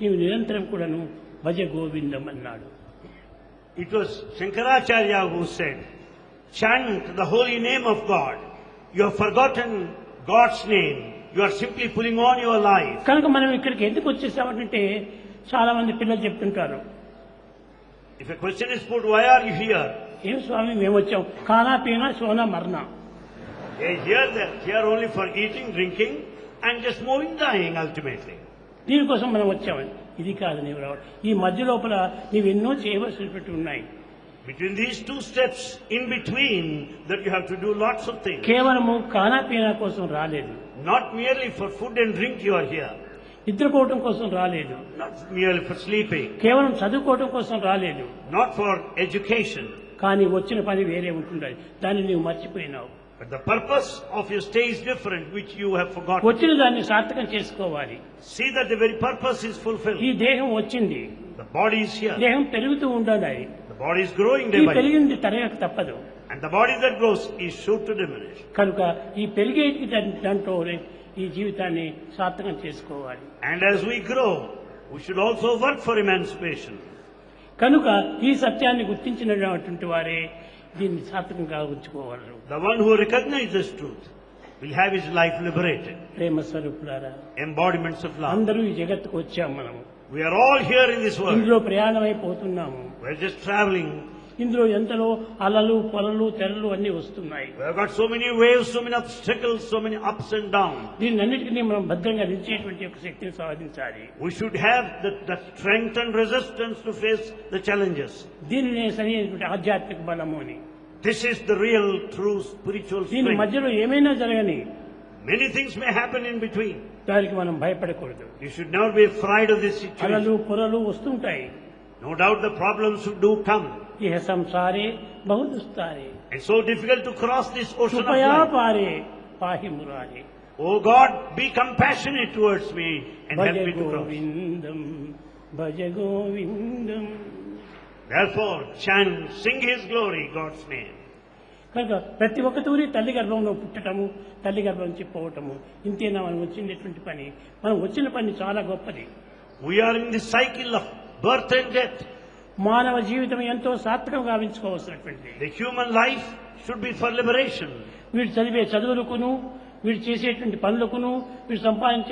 నీవు నిరంతరం కూడాను భజ గోవిందం అన్నాడు. It was Shankaracharya who said, chant the holy name of God. You have forgotten God's name. You are simply pulling on your life. కనుక మనం ఇక్కడికి ఎందుకు వచ్చేసామంటే చాలా మంది పిల్లలు చెప్తుంటారు, If a question is put, why are you here? ఏం స్వామి మేము వచ్చాం ఖానా పీనా Sona మర్నా, They are here only for eating, drinking, and just moving, dying ultimately. దీనికోసం మనం వచ్చామని. ఇది కాదు నీవు రావడం. ఈ మధ్య లోపల నీవు ఎన్నో చేయవలసినటువంటి ఉన్నాయి. Between these two steps, in between, that you have to do lots of things. కేవలము ఖానా పీనా కోసం రాలేదు, Not merely for food and drink you are here. నిద్రపోవటం కోసం రాలేదు, Not merely for sleeping. కేవలం చదువుకోవటం కోసం రాలేదు. Not for education. కానీ వచ్చిన పని వేరే ఉంటుండాలి, దాన్ని నీవు మర్చిపోయినావు. But the purpose of your stay is different, which you have forgotten. వచ్చిన దాన్ని సార్థకం చేసుకోవాలి. See that the very purpose is fulfilled. ఈ దేహం వచ్చింది, The body is here. దేహం పెరుగుతూ ఉండాలి. The body is growing day ఈ by day. పెరిగింది తరగక తప్పదు. And the body that grows is sure to diminish. కనుక ఈ పెరిగే దాంట్లో ఈ జీవితాన్ని సార్థకం చేసుకోవాలి. And as we grow, we should also work for emancipation. కనుక ఈ సత్యాన్ని గుర్తించినటువంటి వారే దీన్ని సార్థకంగా ఉంచుకోగలరు. The one who recognizes this truth will have his life liberated. ప్రేమ స్వరూపులారా, Embodiments of love. అందరూ ఈ జగత్తుకు వచ్చాం. మనము We are all here in this world. ఇందులో ప్రయాణమైపోతున్నాము. We are just traveling. ఇందులో ఎంతలో అలలు పొలలు తెరలు అన్ని వస్తున్నాయి. We have got so many waves, so many obstacles, so many ups and downs. దీన్నన్నిటికీ మనం భద్రంగా నిలిచేటువంటి ఒక శక్తిని సాధించాలి. We should have the strength and resistance to face the challenges. దీనినే సరైనటువంటి ఆధ్యాత్మిక బలము అని. This is the real, true spiritual దీని strength. మధ్యలో ఏమైనా జరగని Many things may happen in between. దానికి మనం భయపడకూడదు. You should never be afraid of this situation. అలలు పొరలు వస్తుంటాయి. No doubt the problems do come. ఇహ సంసారే బహుదుస్తారే It's so difficult to cross this ocean of కృపయా life. పారే పాహి మురారే Oh God, be compassionate towards me and Bhaja help me to cross. Govindam Bhaja Govindam. Therefore, chant, sing His glory, God's name. కనుక ప్రతి ఒక్క తూరి తల్లి గర్భంలో పుట్టటము, తల్లి గర్భం నుంచి పోవటము, ఇంతేనా మనం వచ్చినటువంటి పని. మనం వచ్చిన పని చాలా గొప్పది. We are in the cycle of birth and death. మానవ జీవితం ఎంతో సార్థకంగా గావించుకోవాల్సినటువంటిది. The human life should be for liberation. వీడు చదివే చదువులకును, వీడు చేసేటువంటి పనులకును, వీడు సంపాదించే